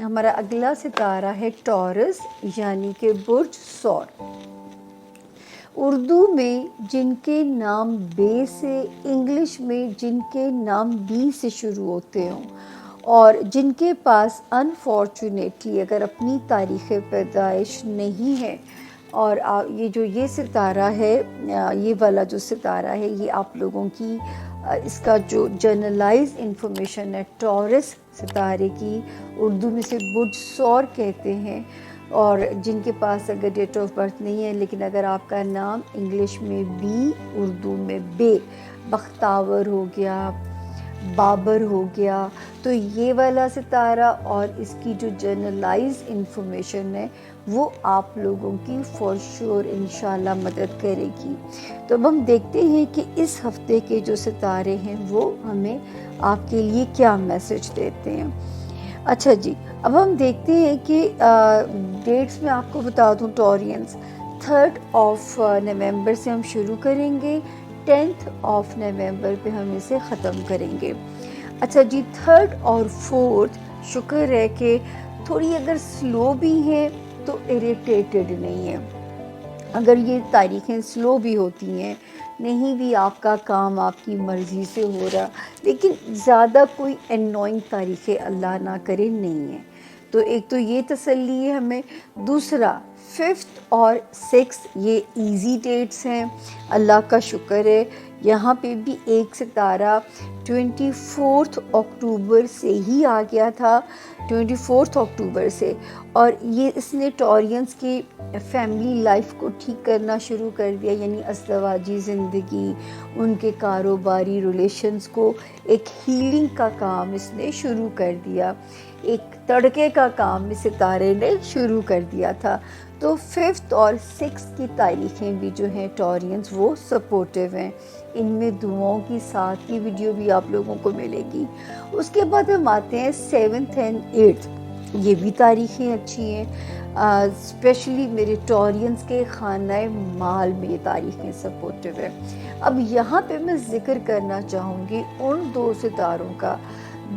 ہمارا اگلا ستارہ ہے ٹورس یعنی کہ برج ثور۔ اردو میں جن کے نام بے سے، انگلش میں جن کے نام بی سے شروع ہوتے ہوں، اور جن کے پاس انفارچونیٹلی اگر اپنی تاریخ پیدائش نہیں ہے، اور یہ ستارہ ہے، یہ والا جو ستارہ ہے، یہ آپ لوگوں کی اس کا جو جنرلائز انفارمیشن ہے ٹورس ستارے کی، اردو میں سے برج ثور کہتے ہیں، اور جن کے پاس اگر ڈیٹ آف برتھ نہیں ہے، لیکن اگر آپ کا نام انگلش میں بی، اردو میں بے، بختاور ہو گیا، بابر ہو گیا، تو یہ والا ستارہ اور اس کی جو جنرلائز انفارمیشن ہے وہ آپ لوگوں کی فور شور انشاءاللہ مدد کرے گی۔ تو اب ہم دیکھتے ہیں کہ اس ہفتے کے جو ستارے ہیں وہ ہمیں آپ کے لیے کیا میسج دیتے ہیں۔ اچھا جی، اب ہم دیکھتے ہیں کہ ڈیٹس میں آپ کو بتا دوں، ٹورینز 3 نومبر سے ہم شروع کریں گے، 10 نومبر پہ ہم اسے ختم کریں گے۔ اچھا جی، 3 اور 4 شکر ہے کہ تھوڑی اگر سلو بھی ہیں تو اریٹیٹڈ نہیں ہیں۔ اگر یہ تاریخیں سلو بھی ہوتی ہیں، نہیں بھی آپ کا کام آپ کی مرضی سے ہو رہا، لیکن زیادہ کوئی انوائنگ تاریخیں اللہ نہ کرے نہیں ہیں، تو ایک تو یہ تسلی ہے ہمیں۔ دوسرا 5 اور 6 یہ ایزی ڈیٹس ہیں، اللہ کا شکر ہے۔ یہاں پہ بھی ایک ستارہ 24 اکتوبر سے ہی آ گیا تھا، 24 اکتوبر سے، اور یہ اس نے ٹورینز کی فیملی لائف کو ٹھیک کرنا شروع کر دیا، یعنی ازدواجی زندگی، ان کے کاروباری ریلیشنز کو ایک ہیلنگ کا کام اس نے شروع کر دیا، ایک تڑکے کا کام اس ستارے نے شروع کر دیا تھا۔ تو 5 اور 6 کی تاریخیں بھی جو ہیں ٹورینز وہ سپورٹیو ہیں، ان میں دعاؤں کی ساتھ کی ویڈیو بھی آپ لوگوں کو ملے گی۔ اس کے بعد ہم آتے ہیں 7 اور 8، یہ بھی تاریخیں اچھی ہیں، اسپیشلی میرے ٹورینز کے خانہ مال میں یہ تاریخیں سپورٹیو ہیں۔ اب یہاں پہ میں ذکر کرنا چاہوں گی ان 2 ستاروں کا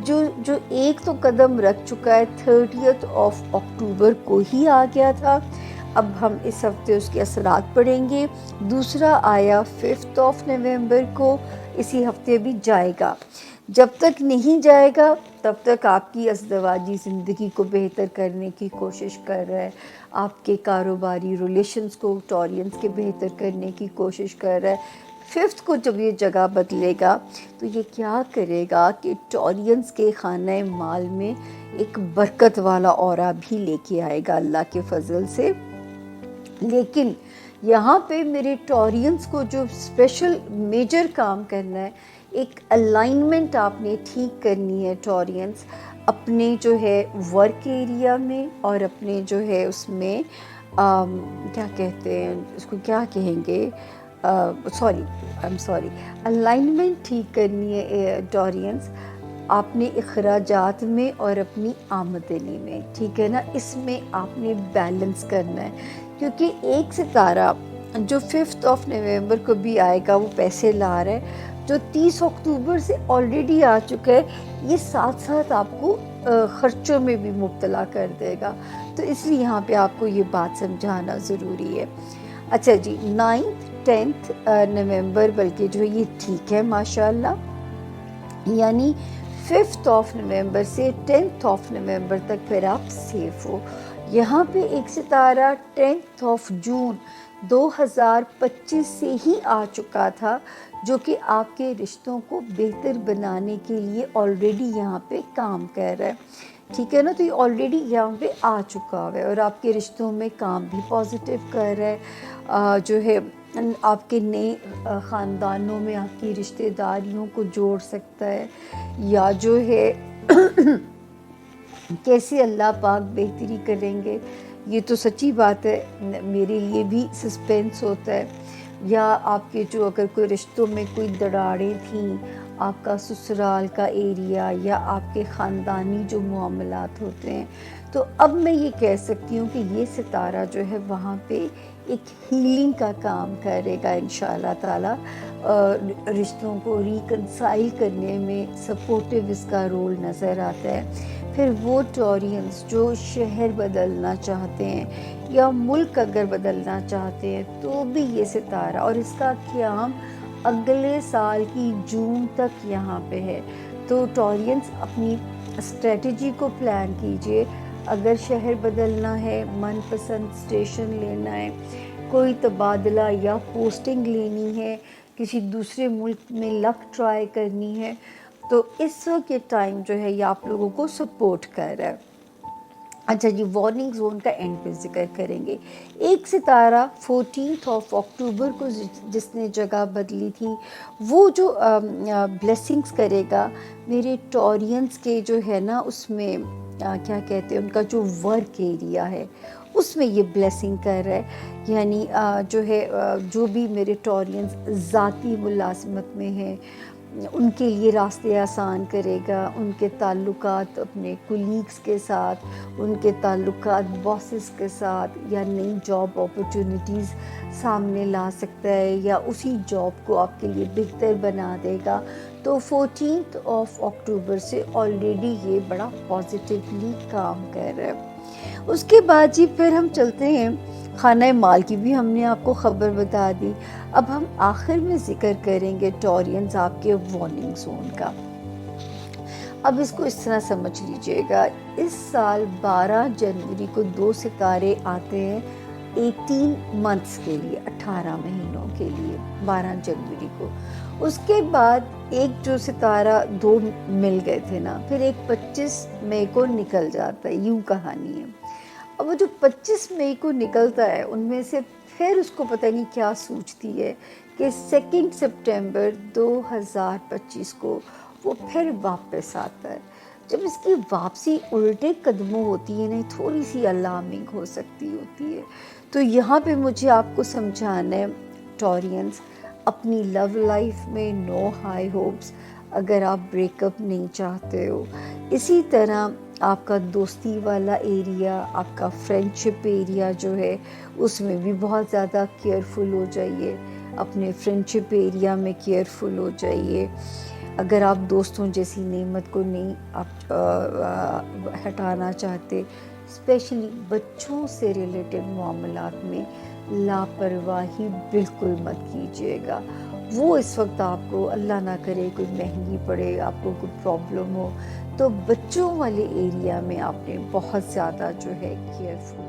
جو ایک تو قدم رکھ چکا ہے، 30 اکتوبر کو ہی آ گیا تھا، اب ہم اس ہفتے اس کے اثرات پڑھیں گے۔ دوسرا آیا 5 نومبر کو، اسی ہفتے بھی جائے گا۔ جب تک نہیں جائے گا تب تک آپ کی ازدواجی زندگی کو بہتر کرنے کی کوشش کر رہا ہے، آپ کے کاروباری ریلیشنز کو ٹورینز کے بہتر کرنے کی کوشش کر رہا ہے۔ 5 کو جب یہ جگہ بدلے گا تو یہ کیا کرے گا کہ ٹورینز کے خانہ مال میں ایک برکت والا اورہ بھی لے کے آئے گا اللہ کے فضل سے۔ لیکن یہاں پہ میرے ٹورینز کو جو اسپیشل میجر کام کرنا ہے، ایک الائنمنٹ آپ نے ٹھیک کرنی ہے ٹورینز، اپنے جو ہے ورک ایریا میں اور اپنے جو ہے اس میں کیا کہتے ہیں اس کو، کیا کہیں گے، سوری الائنمنٹ ٹھیک کرنی ہے ٹورینز، آپ نے اخراجات میں اور اپنی آمدنی میں، ٹھیک ہے نا، اس میں آپ نے بیلنس کرنا ہے، کیونکہ ایک ستارہ جو 5 نومبر کو بھی آئے گا وہ پیسے لا رہا ہے، جو 30 اکتوبر سے آلریڈی آ چکا ہے، یہ ساتھ ساتھ آپ کو خرچوں میں بھی مبتلا کر دے گا، تو اس لیے یہاں پہ آپ کو یہ بات سمجھانا ضروری ہے۔ اچھا جی، 9 10 نومبر بلکہ جو یہ ٹھیک ہے ماشاءاللہ، یعنی 5 نومبر سے 10 نومبر تک پھر آپ سیف ہو۔ یہاں پہ ایک ستارہ 10 جون 2025 سے ہی آ چکا تھا، جو کہ آپ کے رشتوں کو بہتر بنانے کے لیے آلریڈی یہاں پہ کام کر رہا ہے، ٹھیک ہے نا، تو یہ آلریڈی یہاں پہ آ چکا ہے اور آپ کے رشتوں میں کام بھی پازیٹیو کر رہا ہے، جو ہے آپ کے نئے خاندانوں میں آپ کی رشتہ داریوں کو جوڑ سکتا ہے، یا جو ہے کیسے اللہ پاک بہتری کریں گے، یہ تو سچی بات ہے، میرے لیے بھی سسپینس ہوتا ہے، یا آپ کے جو اگر کوئی رشتوں میں کوئی دراڑیں تھیں، آپ کا سسرال کا ایریا یا آپ کے خاندانی جو معاملات ہوتے ہیں، تو اب میں یہ کہہ سکتی ہوں کہ یہ ستارہ جو ہے وہاں پہ ایک ہیلنگ کا کام کرے گا انشاءاللہ تعالی، رشتوں کو ریکنسائل کرنے میں سپورٹیو اس کا رول نظر آتا ہے۔ پھر وہ ٹورینس جو شہر بدلنا چاہتے ہیں یا ملک اگر بدلنا چاہتے ہیں تو بھی یہ ستارہ، اور اس کا قیام اگلے سال کی جون تک یہاں پہ ہے. تو ٹورینس اپنی اسٹریٹجی کو پلان کیجئے. اگر شہر بدلنا ہے، من پسند اسٹیشن لینا ہے، کوئی تبادلہ یا پوسٹنگ لینی ہے، کسی دوسرے ملک میں لک ٹرائی کرنی ہے، تو اس وقت یہ ٹائم جو ہے یہ آپ لوگوں کو سپورٹ کر رہا ہے. اچھا جی، وارننگ زون کا اینڈ پہ ذکر کریں گے. ایک ستارہ 14 اکتوبر کو جس نے جگہ بدلی تھی، وہ جو بلیسنگز کرے گا میرے ٹورینس کے جو ہے نا، اس میں کیا کہتے ہیں، ان کا جو ورک ایریا ہے اس میں یہ بلیسنگ کر رہا ہے. یعنی جو ہے جو بھی میرے ٹورینس ذاتی ملازمت میں ہیں ان کے لیے راستے آسان کرے گا. ان کے تعلقات اپنے کولیگز کے ساتھ، ان کے تعلقات باسز کے ساتھ، یا نئی جاب اپرچونیٹیز سامنے لا سکتا ہے، یا اسی جاب کو آپ کے لیے بہتر بنا دے گا. تو 14 اکتوبر سے آلریڈی یہ بڑا پازیٹیولی کام کر رہا ہے. اس کے بعد جی پھر ہم چلتے ہیں، خانہ مال کی بھی ہم نے آپ کو خبر بتا دی. اب ہم آخر میں ذکر کریں گے ٹورینس آپ کے وارننگ زون کا. اب اس کو اس طرح سمجھ لیجئے گا، اس سال 12 جنوری کو 2 ستارے آتے ہیں 18 منتھس کے لیے، 18 مہینوں کے لیے، 12 جنوری کو. اس کے بعد ایک جو ستارہ 2 مل گئے تھے نا، پھر ایک 25 مئی کو نکل جاتا ہے. یوں کہانی ہے. اب وہ جو 25 مئی کو نکلتا ہے، ان میں سے پھر اس کو پتہ نہیں کیا سوچتی ہے کہ 2 سپٹمبر 2025 کو وہ پھر واپس آتا ہے. جب اس کی واپسی الٹے قدموں ہوتی ہے نا، تھوڑی سی الارمنگ ہو سکتی ہوتی ہے. تو یہاں پہ مجھے آپ کو سمجھانا ہے ٹورینس، اپنی لو لائف میں نو ہائی ہوپس. اگر آپ بریک اپ نہیں چاہتے ہو، اسی طرح آپ کا دوستی والا ایریا، آپ کا فرینڈشپ ایریا جو ہے اس میں بھی بہت زیادہ کیئرفل ہو جائیے. اپنے فرینڈشپ ایریا میں کیئرفل ہو جائیے. اگر آپ دوستوں جیسی نعمت کو نہیں آپ ہٹانا چاہتے، اسپیشلی بچوں سے ریلیٹڈ معاملات میں لاپرواہی بالکل مت کیجیے گا. وہ اس وقت آپ کو اللہ نہ کرے کوئی مہنگی پڑے، آپ کو کوئی پرابلم ہو، تو بچوں والے ایریا میں آپ نے بہت زیادہ جو ہے کیئرفل